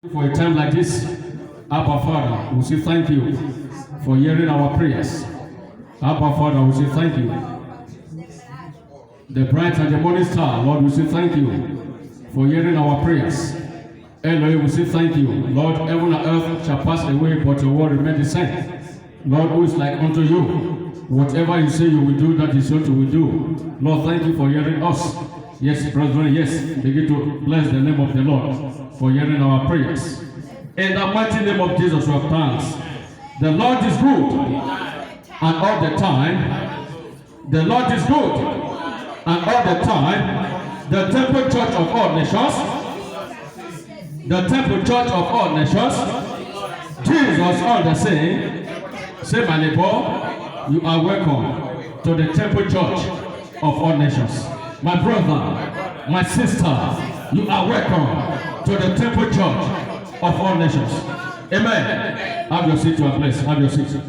For a time like this, Abba Father, we say thank you for hearing our prayers. Abba Father, we say thank you. The bright and the morning star, Lord, we say thank you for hearing our prayers. Elohim, we say thank you. Lord, heaven and earth shall pass away, but your word remains the same. Lord, who is like unto you? Whatever you say you will do, that is what you will do. Lord, thank you for hearing us. Yes, brethren, yes. Begin to bless the name of the Lord for hearing our prayers. In the mighty name of Jesus, we have thanks. The Lord is good, and all the time. The Lord is good, and all the time. The Temple Church of all nations. The Temple Church of all nations. Jesus all the same. Say, my neighbor, you are welcome to the Temple Church of all nations. My brother, my sister, you are welcome to the Temple Church of all nations. Amen. Have your seat, you are blessed. Have your seat.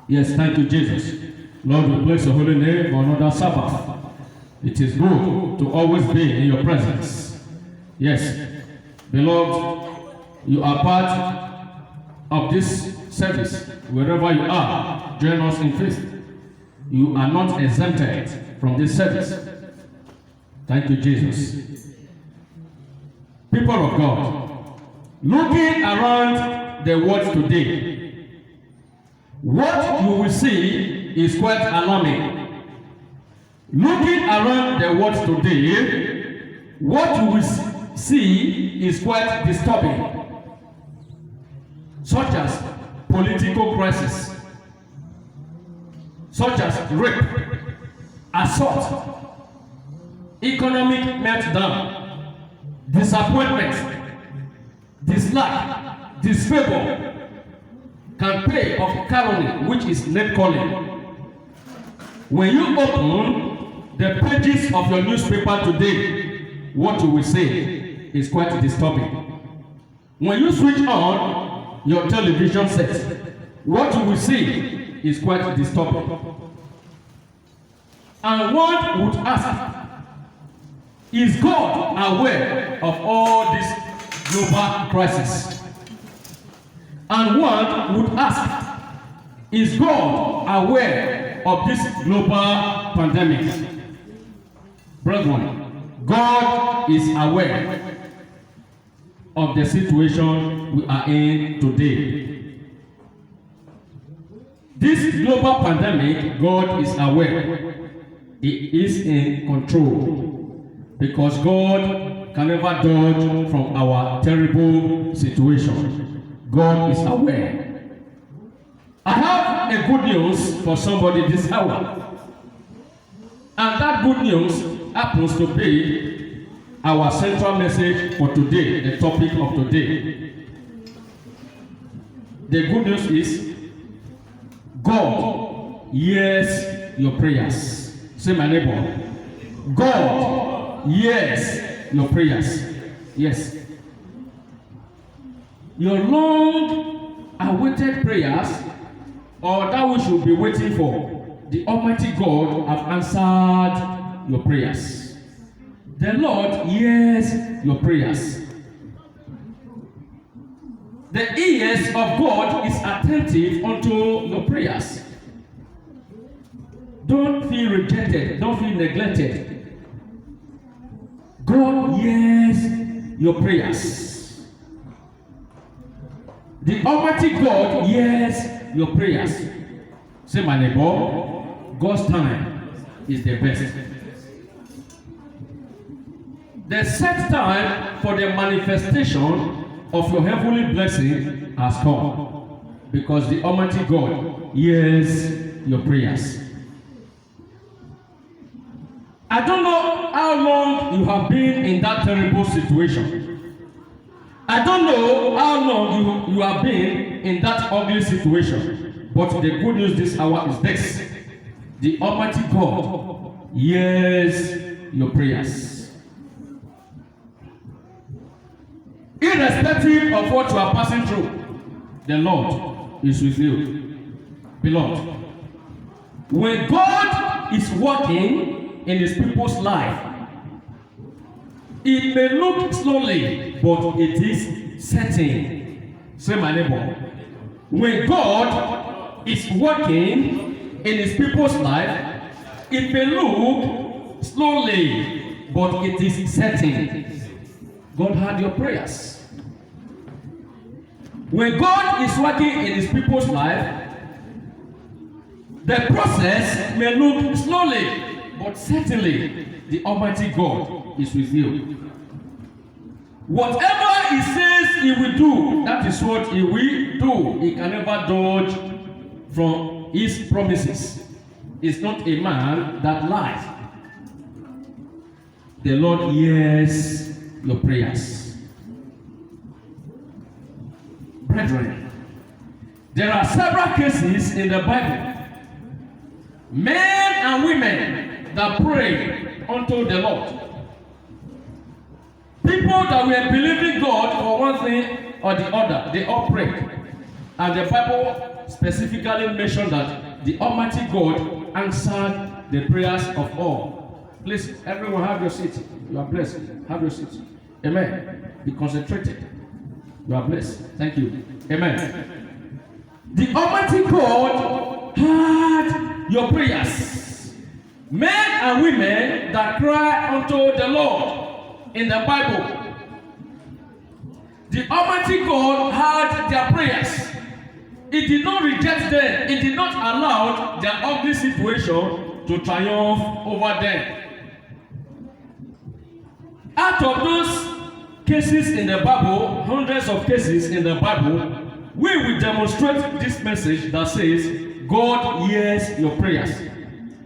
Yes, thank you, Jesus. Lord, we bless your holy name for another Sabbath. It is good to always be in your presence. Yes, beloved, you are part of this service. Wherever you are, join us in faith. You are not exempted from this service. Thank you, Jesus. People of God, looking around the world today, what you will see is quite alarming. Looking around the world today, what you will see is quite disturbing, such as political crisis, such as rape, assault, economic meltdown, disappointment, dislike, disfavor, campaign of calumny, which is name calling. When you open the pages of your newspaper today, what you will say is quite disturbing. When you switch on your television set, what you will see is quite disturbing. And one would ask, is God aware of all this global crisis? And one would ask, is God aware of this global pandemic? Brethren, God is aware of the situation we are in today. This global pandemic, God is aware. He is in control. Because God can never dodge from our terrible situation. God is aware. I have a good news for somebody this hour. And that good news happens to be our central message for today, the topic of today. The good news is, God hears your prayers. Say, my neighbor, God hears your prayers. Yes. Your long awaited prayers, or that we should be waiting for, the Almighty God have answered your prayers. The Lord hears your prayers. The ears of God is attentive unto your prayers. Don't feel rejected. Don't feel neglected. God hears your prayers. The Almighty God hears your prayers. Say, my neighbor, God's time is the best. The set time for the manifestation of your heavenly blessing has come, because the Almighty God hears your prayers. I don't know how long you have been in that terrible situation. I don't know how long you have been in that ugly situation. But the good news this hour is this: the Almighty God hears your prayers. Irrespective of what you are passing through, the Lord is with you. Beloved, when God is working in his people's life, It may look slowly, but it is certain. Say, my neighbor, when God is working in his people's life, it may look slowly, but it is certain. God heard your prayers. When God is working in his people's life, the process may look slowly, but certainly the Almighty God is with you. Whatever he says he will do, that is what he will do. He can never dodge from his promises. He's not a man that lies. The Lord hears your prayers. Brethren, there are several cases in the Bible. Men and women that pray unto the Lord. People that were believing God for one thing or the other, they all prayed. And the Bible specifically mentioned that the Almighty God answered the prayers of all. Please, everyone have your seat. You are blessed. Have your seat. Amen. Be concentrated. You are blessed. Thank you. Amen. The Almighty God heard your prayers. Men and women that cry unto the Lord in the Bible. The Almighty God heard their prayers. It did not reject them. It did not allow their ugly situation to triumph over them. Out of those cases in the Bible, hundreds of cases in the Bible, we will demonstrate this message that says God hears your prayers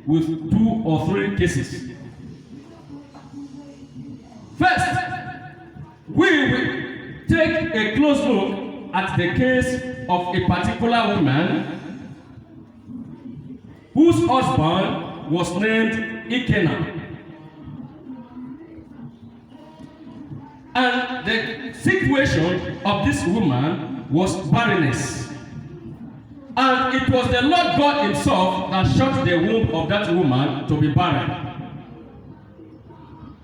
with 2 or 3 cases. First, we will take a close look at the case of a particular woman whose husband was named Elkanah. And the situation of this woman was barrenness. And it was the Lord God himself that shut the womb of that woman to be barren.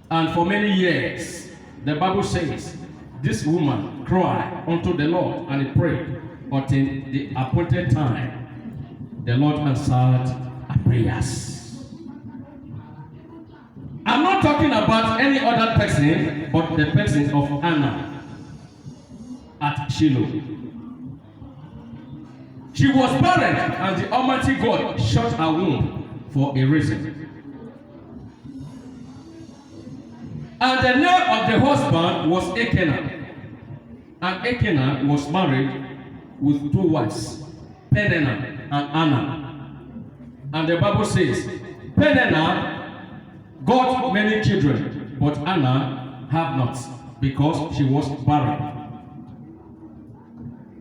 And for many years, the Bible says, this woman cried unto the Lord and he prayed until the appointed time. The Lord answered her prayers. I'm not talking about any other person, but the person of Anna at Shiloh. She was barren, and the Almighty God shut her womb for a reason. And the name of the husband was Elkanah. And Elkanah was married with 2 wives, Peninnah and Anna. And the Bible says, Peninnah got many children, but Anna had not, because she was barren.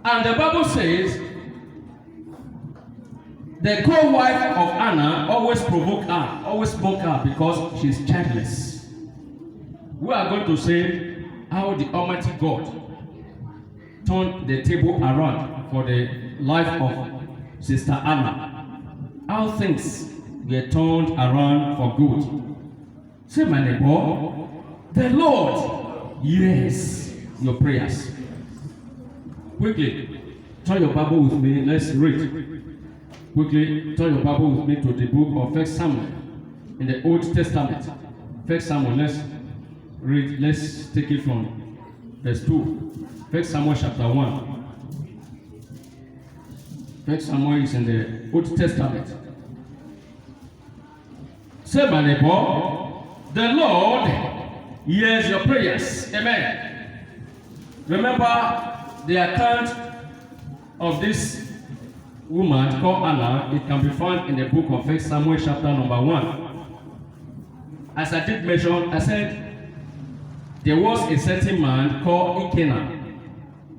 And the Bible says, the co-wife of Anna always provoked her, always spoke her, because she's childless. We are going to say how the Almighty God turned the table around for the life of Sister Anna. How things were turned around for good. Say, my neighbor, the Lord hears your prayers. Quickly, turn your Bible with me. Let's read. Quickly, turn your Bible with me to the book of 1 Samuel in the Old Testament. 1 Samuel, let's read. Let's take it from verse 2. 1 Samuel chapter 1. 1 Samuel is in the Old Testament. Say, my neighbor, the Lord hears your prayers. Amen. Remember the account of this woman called Anna. It can be found in the book of 1 Samuel chapter number 1. As I did mention, I said there was a certain man called Elkanah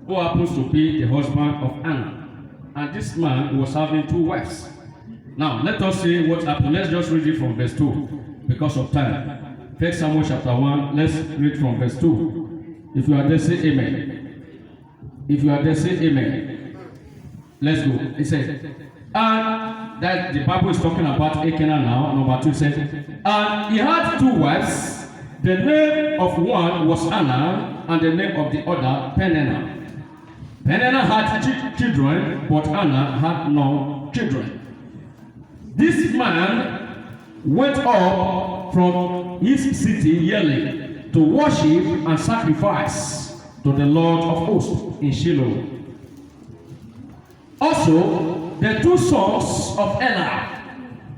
who happens to be the husband of Anna. And this man was having 2 wives. Now, let us see what happened. Let's just read it from verse 2 because of time. 1 Samuel chapter 1, let's read from verse 2. If you are there, say amen. If you are there, say amen. Let's go. It says, and that the Bible is talking about Elkanah now. Number 2 says, and he had 2 wives, The name of one was Anna, and the name of the other Peninnah. Peninnah had children, but Anna had no children. This man went up from his city yearly to worship and sacrifice to the Lord of hosts in Shiloh. Also, the two sons of Eli,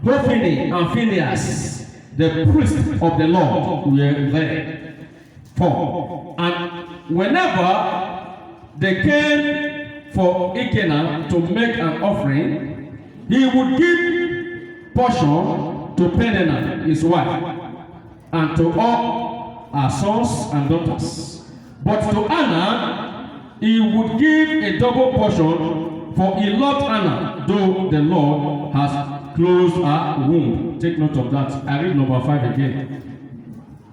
Hophni and Phinehas, the priests of the Lord, were there. 4. And whenever they came for Elkanah to make an offering, he would give portion to Peninnah, his wife, and to all her sons and daughters. But to Anna, he would give a double portion, for he loved Anna, though the Lord has closed her womb. Take note of that. I read number 5 again.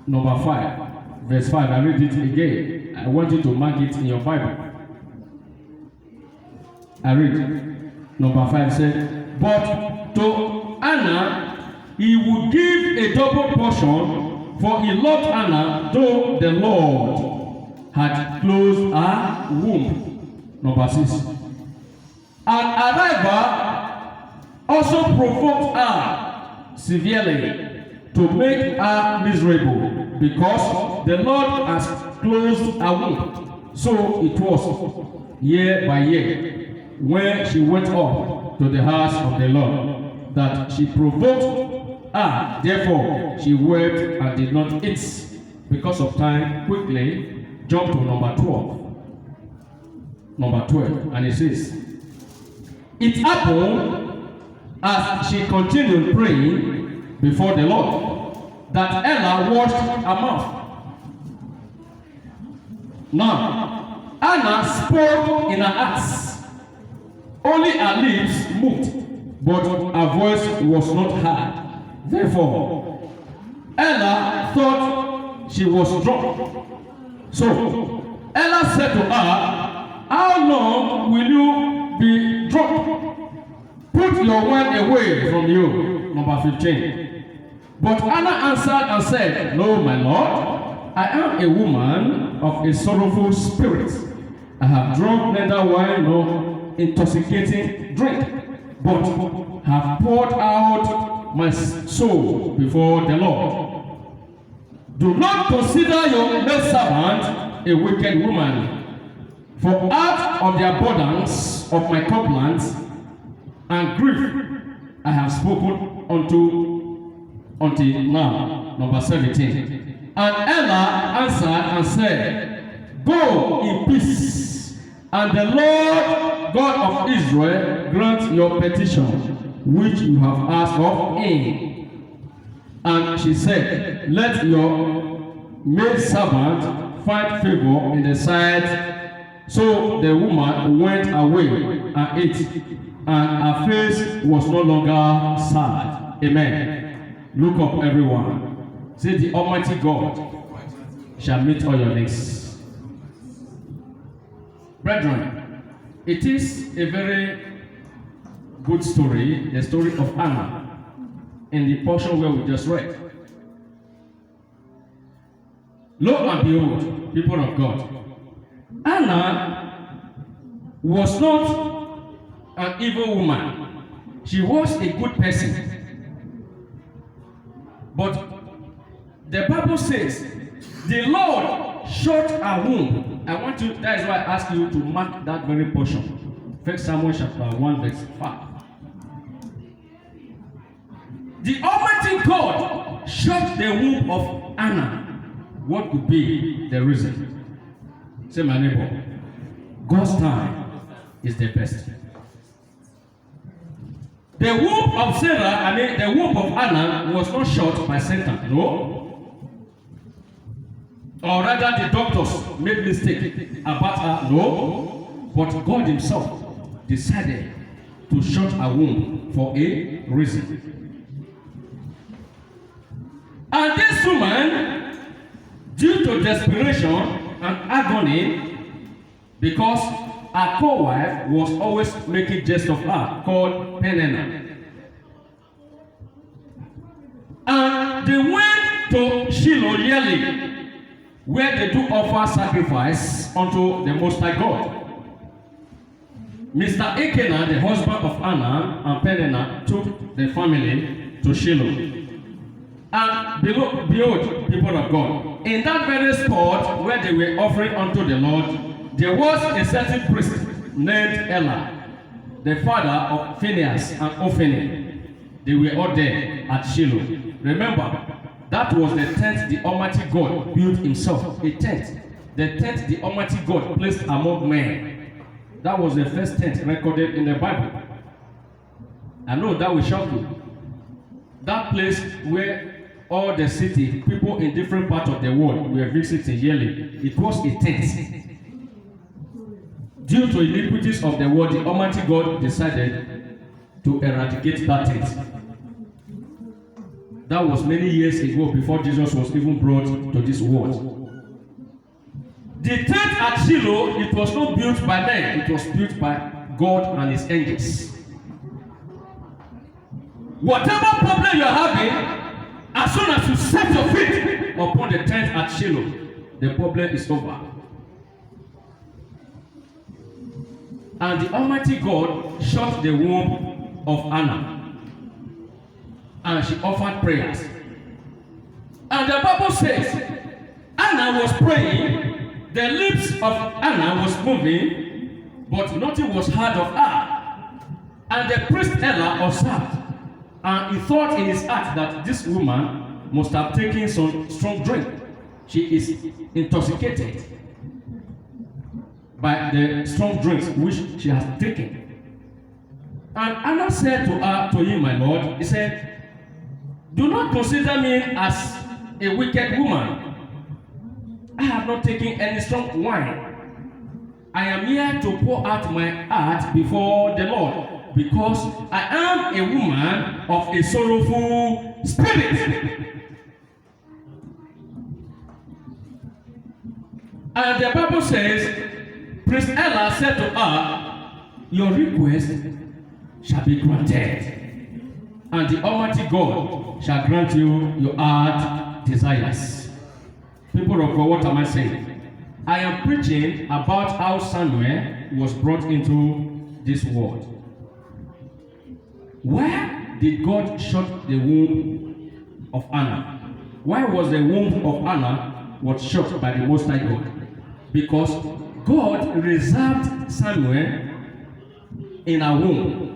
Number 5, verse 5. I read it again. I want you to mark it in your Bible. I read. Number 5 said, but to Anna, he would give a double portion, for he loved Anna, though the Lord had closed her womb. Number 6. And Ariba also provoked her severely to make her miserable, because the Lord has closed her womb. So it was year by year, when she went up to the house of the Lord, that she provoked her. Therefore she wept and did not eat. Because of time, quickly jump to number 12. Number 12, and it says, it happened as she continued praying before the Lord, that Ella washed her mouth. Now Anna spoke in her heart. Only her lips moved, but her voice was not heard. Therefore, Ella thought she was drunk. So Ella said to her, how long will you be drunk? Put your wine away from you. Number 15. But Anna answered and said, no, my Lord, I am a woman of a sorrowful spirit. I have drunk neither wine nor intoxicating drink, but have poured out my soul before the Lord. Do not consider your maidservant a wicked woman, for out of the abundance of my complaints and grief I have spoken until now. Number 17. And Ella answered and said, go in peace, and the Lord God of Israel grant your petition, which you have asked of him. And she said, let your maidservant find favor in the sight. So the woman went away and ate, and her face was no longer sad. Amen. Look up, everyone. Say, the Almighty God shall meet all your needs. Brethren, it is a very good story, the story of Anna, in the portion where we just read. Lo and behold, people of God, Anna was not an evil woman. She was a good person. But the Bible says, the Lord shut her womb. I want you, that is why I ask you to mark that very portion. 1 Samuel chapter 1 verse 5. The Almighty God shut the womb of Anna. What could be the reason? Say, my neighbor, God's time is the best. The womb of Sarah, the womb of Anna was not shut by Satan, no. Or rather, the doctors made mistake about her, no. But God himself decided to shut her womb for a reason. And this woman, due to desperation and agony, because her co-wife was always making jest of her, called Peninnah. And they went to Shiloh yearly, where they do offer sacrifice unto the Most High God. Mr. Elkanah, the husband of Anna and Peninnah, took the family to Shiloh. And behold, people of God, in that very spot where they were offering unto the Lord, there was a certain priest named Eli, the father of Phinehas and Ophni. They were all there at Shiloh. Remember, that was the tent the Almighty God built himself. A tent. The tent the Almighty God placed among men. That was the first tent recorded in the Bible. I know that will shock you. That place where all the city, people in different parts of the world were visiting yearly, it was a tent. Due to iniquities of the world, the Almighty God decided to eradicate that tent. That was many years ago, before Jesus was even brought to this world. The tent at Shiloh, it was not built by men, it was built by God and his angels. Whatever problem you're having, as soon as you set your feet upon the tent at Shiloh, the problem is over. And the Almighty God shut the womb of Anna, and she offered prayers. And the Bible says, Anna was praying, the lips of Anna was moving, but nothing was heard of her. And the priest Eli observed, and he thought in his heart that this woman must have taken some strong drink. She is intoxicated by the strong drinks which she has taken. And Anna said to him, my Lord, he said, do not consider me as a wicked woman. I have not taken any strong wine. I am here to pour out my heart before the Lord, because I am a woman of a sorrowful spirit. And the Bible says, Priest Eli said to her, your request shall be granted, and the Almighty God shall grant you your heart desires. People of God, what am I saying? I am preaching about how Samuel was brought into this world. Why did God shut the womb of Anna? Why was the womb of Anna was shut by the Most High God? Because God reserved Samuel in a womb,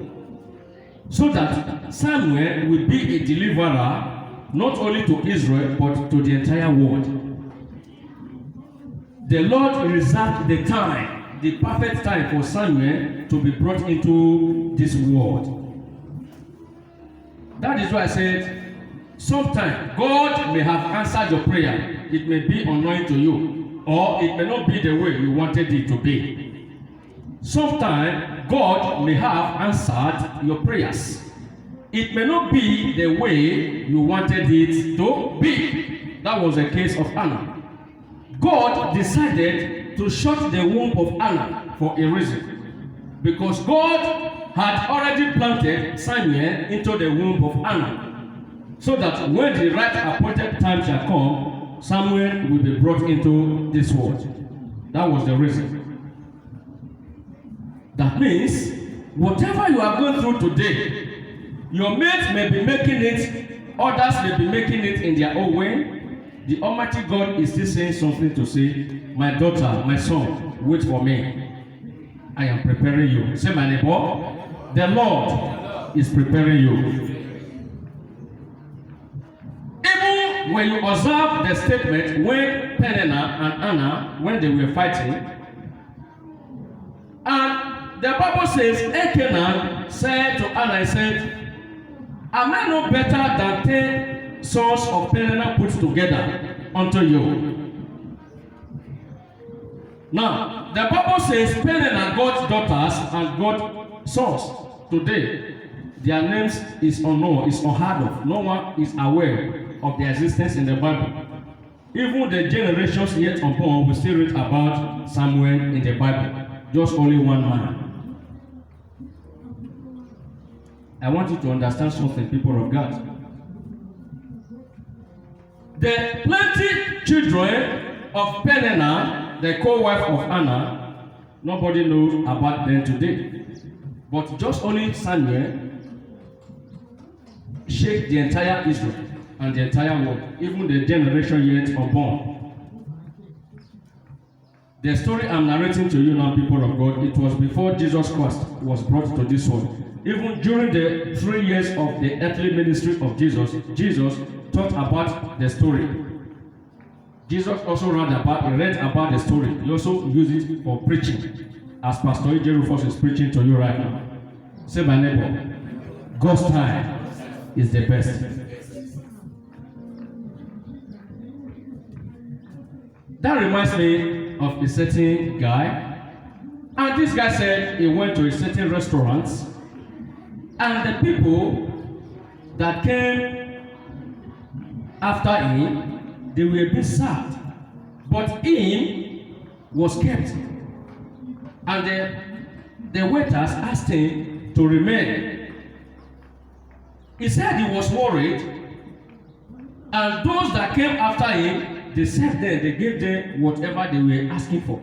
so that Samuel will be a deliverer not only to Israel but to the entire world. The Lord reserved the time, the perfect time for Samuel to be brought into this world. That is why I said, sometimes God may have answered your prayer. It may be unknown to you, or it may not be the way you wanted it to be. Sometimes God may have answered your prayers. It may not be the way you wanted it to be. That was the case of Anna. God decided to shut the womb of Anna for a reason. Because God had already planted Samuel into the womb of Anna, so that when the right appointed time shall come, Samuel will be brought into this world. That was the reason. That means, whatever you are going through today, your mates may be making it, others may be making it in their own way. The Almighty God is still saying something to say, my daughter, my son, wait for me. I am preparing you. Say, my neighbor, the Lord is preparing you. Even when you observe the statement when Peninnah and Anna, when they were fighting, and the Bible says, Elkanah said to Anna, he said, am I no better than 10 sons of Peninnah put together unto you? Now, the Bible says Peninnah got daughters and got sons. Today, their names is unknown, is unheard of. No one is aware of their existence in the Bible. Even the generations yet unborn will still read about Samuel in the Bible. Just only one man. I want you to understand something, people of God. The plenty children of Peninnah, the co-wife of Anna, nobody knows about them today. But just only Samuel shaped the entire Israel and the entire world, even the generation yet unborn. The story I'm narrating to you now, people of God, it was before Jesus Christ was brought to this world. Even during the 3 years of the earthly ministry of Jesus, Jesus taught about the story. Jesus also read about the story. He also used it for preaching, as Pastor E.J. Rufus is preaching to you right now. Say, my neighbor, God's time is the best. That reminds me of a certain guy, and this guy said he went to a certain restaurant, and the people that came after him, they were a bit sad, but him was kept, and the waiters asked him to remain. He said he was worried, and those that came after him, they said them, they gave them whatever they were asking for.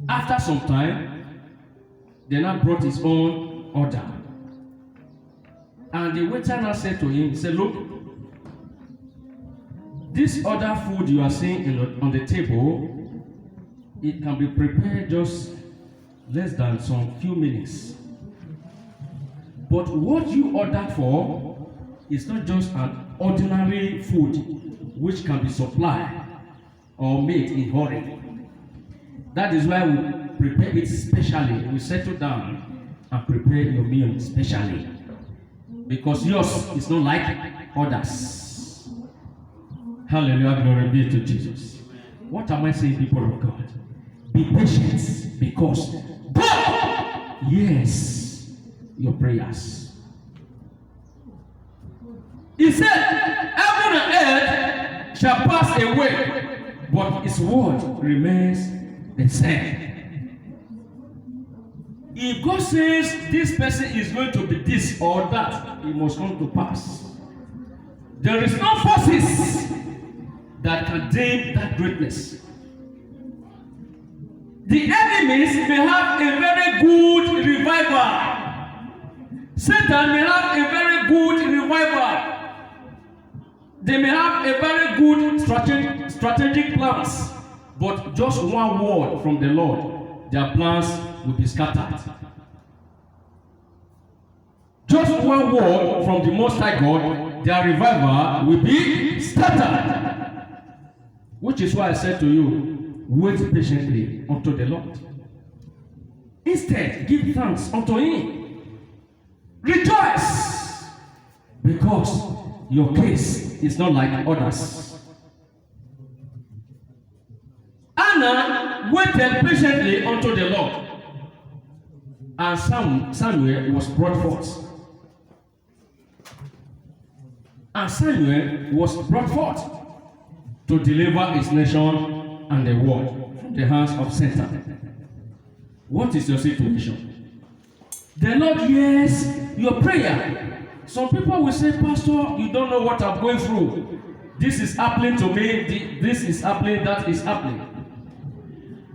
After some time, they now brought his own order. And the waiter now said to him, he said, look, this other food you are seeing on the table, it can be prepared just less than some few minutes. But what you ordered for is not just an ordinary food which can be supplied or made in hurry. That is why we prepare it specially. We settle down and prepare your meal specially, because yours is not like others. Hallelujah, glory be to Jesus. What am I saying, people of God? Be patient, because God hears your prayers. He said, heaven and earth shall pass away, but his word remains the same. If God says this person is going to be this or that, it must come to pass. There is no forces that can dim that greatness. The enemies may have a very good revival. Satan may have a very good revival. They may have a very good strategic plans, but just one word from the Lord, their plans will be scattered. Just one word from the Most High God, their revival will be scattered. Which is why I said to you, wait patiently unto the Lord. Instead, give thanks unto Him. Rejoice, because your case is not like others. Anna waited patiently unto the Lord, and Samuel was brought forth. And Samuel was brought forth to deliver his nation and the world from the hands of Satan. What is your situation? The Lord hears your prayer. Some people will say, Pastor, you don't know what I'm going through. This is happening to me. This is happening. That is happening.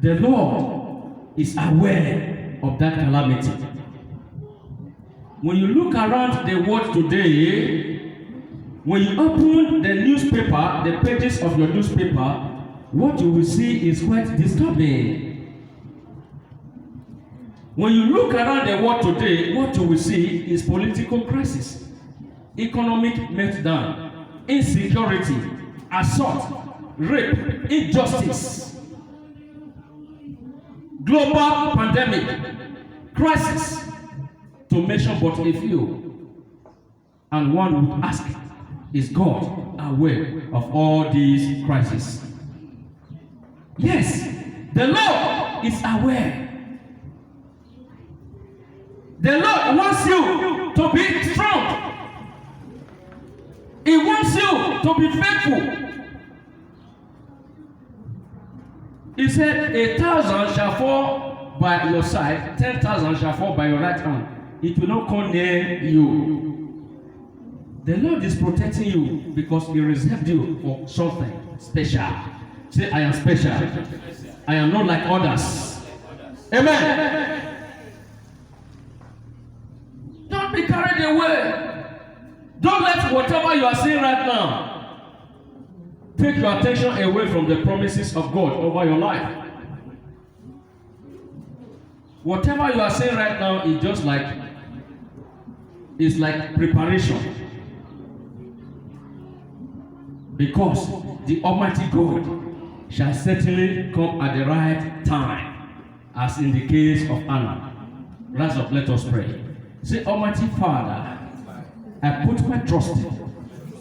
The Lord is aware of that calamity. When you look around the world today, when you open the newspaper, the pages of your newspaper, what you will see is quite disturbing. When you look around the world today, what you will see is political crisis, economic meltdown, insecurity, assault, rape, injustice, global pandemic, crisis, to mention but a few. And one would ask, is God aware of all these crises? Yes, the Lord is aware. The Lord wants you to be strong. He wants you to be faithful. He said, 1,000 shall fall by your side, 10,000 shall fall by your right hand. It will not come near you. The Lord is protecting you because He reserved you for something special. Say, I am special. I am not like others. Amen. Don't be carried away. Don't let whatever you are seeing right now take your attention away from the promises of God over your life. Whatever you are seeing right now is just like preparation. Because the Almighty God shall certainly come at the right time, as in the case of Anna. Rise up, let us pray. Say, Almighty Father, I put my trust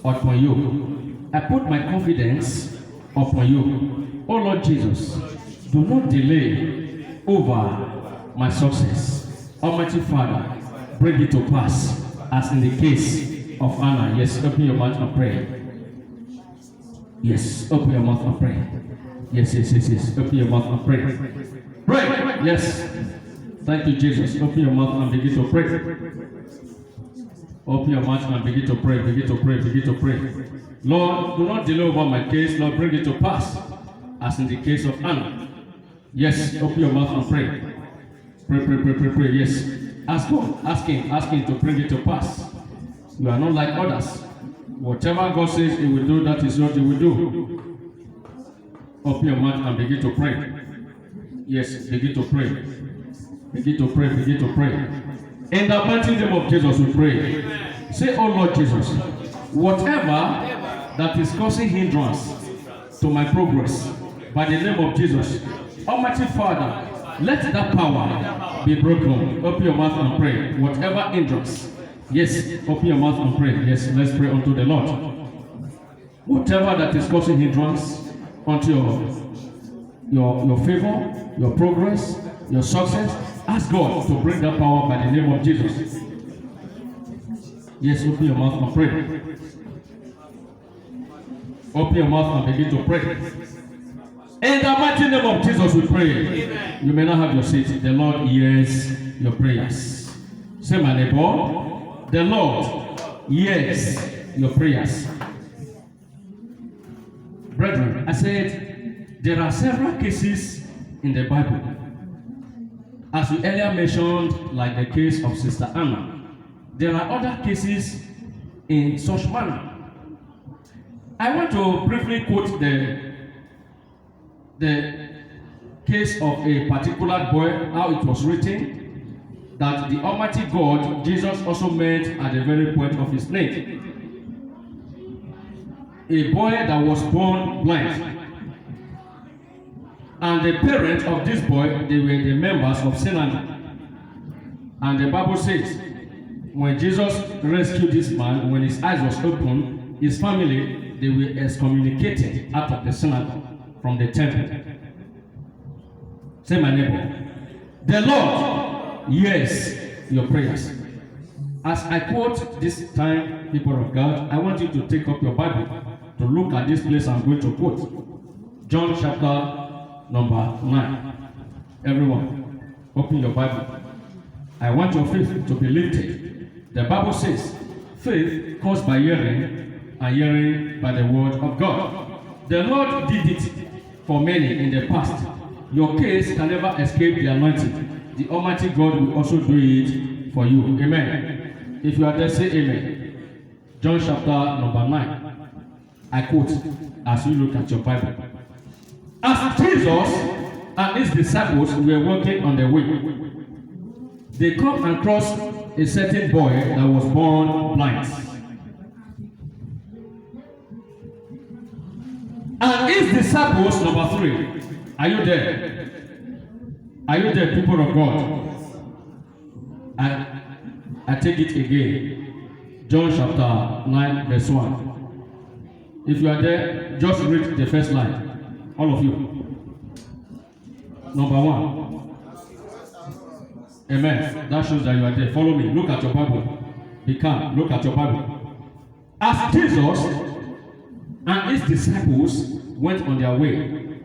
upon you. I put my confidence upon you. Oh Lord Jesus, do not delay over my success. Almighty Father, bring it to pass, as in the case of Anna. Yes, open your mouth and pray. Yes, open your mouth and pray. Yes. Open your mouth and pray. Pray. Yes. Thank you, Jesus. Open your mouth and begin to pray. Open your mouth and begin to pray. Begin to pray. Begin to pray. Lord, do not delay over my case. Lord, bring it to pass, as in the case of Anna. Yes. Open your mouth and pray. Pray. Yes. Ask God. Ask Him to bring it to pass. You are not like others. Whatever God says He will do, that is what He will do. Open your mouth and begin to pray. Yes, begin to pray. Begin to pray. Begin to pray. In the mighty name of Jesus, we pray. Say, oh Lord Jesus, whatever that is causing hindrance to my progress, by the name of Jesus, Almighty Father, let that power be broken. Open your mouth and pray. Whatever hindrance. Yes, open your mouth and pray. Yes, let's pray unto the Lord. Whatever that is causing hindrance unto your favor, your progress, your success, ask God to bring that power by the name of Jesus. Yes, open your mouth and pray. Open your mouth and begin to pray. In the mighty name of Jesus, we pray. Amen. You may not have your seat. The Lord hears your prayers. Say, my neighbor, the Lord hears your prayers. Brethren, I said there are several cases in the Bible. As we earlier mentioned, like the case of Sister Anna, there are other cases in such manner. I want to briefly quote the case of a particular boy, how it was written, that the Almighty God, Jesus, also met at the very point of his need. A boy that was born blind. And the parents of this boy, they were the members of Synagogue. And the Bible says, when Jesus rescued this man, when his eyes was opened, his family, they were excommunicated out of the synagogue from the temple. Say, my neighbor, the Lord hears your prayers. As I quote this time, people of God, I want you to take up your Bible to look at this place I'm going to quote. John chapter number 9. Everyone, open your Bible. I want your faith to be lifted. The Bible says, faith comes by hearing, and hearing by the word of God. The Lord did it for many in the past. Your case can never escape the anointing. The Almighty God will also do it for you. Amen. If you are there, say amen. John chapter number 9. I quote as you look at your Bible. As Jesus and his disciples were walking on the way, they come across a certain boy that was born blind. And his disciples, number 3. Are you there? Are you there, people of God? I take it again. John chapter 9, verse 1. If you are there, just read the first line. All of you. Number 1. Amen. That shows that you are there. Follow me. Look at your Bible. Be calm. Look at your Bible. As Jesus and his disciples went on their way,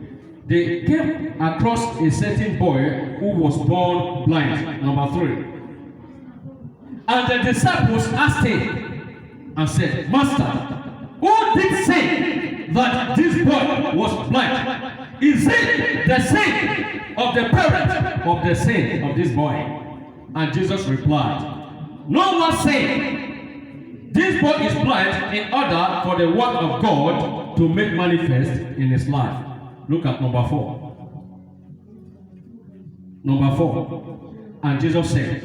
they came across a certain boy who was born blind. Number 3. And the disciples asked him, and said, Master, who did say that this boy was blind? Is it the sin of the parent of the sin of this boy? And Jesus replied, no one said, this boy is blind in order for the work of God to make manifest in his life. Look at number 4. Number 4. And Jesus said,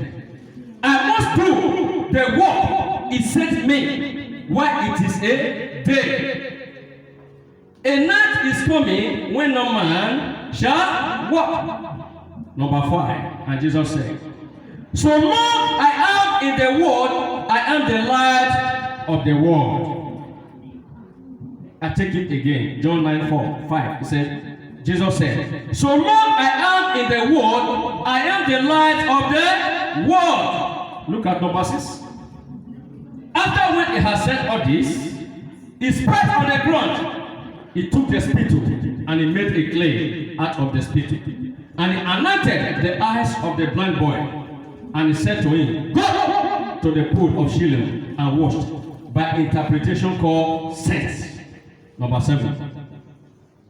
I must do the work he sent me while it is a day. A night is coming when no man shall walk. Number 5. And Jesus said, so long I am in the world, I am the light of the world. I take it again. John 9:5. He said, Jesus said, so long I am in the world, I am the light of the world. Look at number 6. After when he has said all this, he spat on the ground. He took the spittle and he made a clay out of the spittle. And he anointed the eyes of the blind boy. And he said to him, go to the pool of Siloam and washed, by interpretation called sense. Number 7.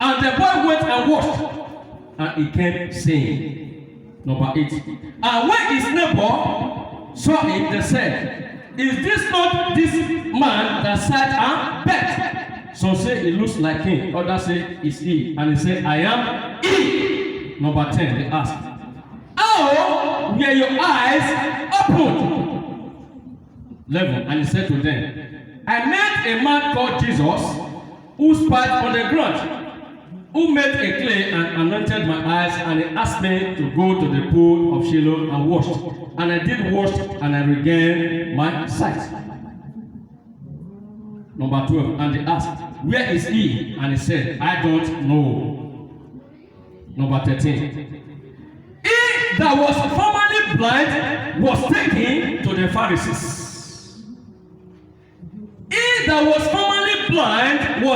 And the boy went and washed, and he came saying. Number 8. And when his neighbor saw him, they said, is this not this man that sat and begged? Some say he looks like him, others say it's he. And he said, I am he. Number 10, they asked, how were your eyes opened? 11. And he said to them, I met a man called Jesus who spat on the ground, who made a clay and anointed my eyes, and he asked me to go to the pool of Siloam and washed. And I did wash, and I regained my sight. Number 12. And they asked, where is he? And he said, I don't know. Number 13. He that was formerly blind was taken to the Pharisees. He that was formerly blind was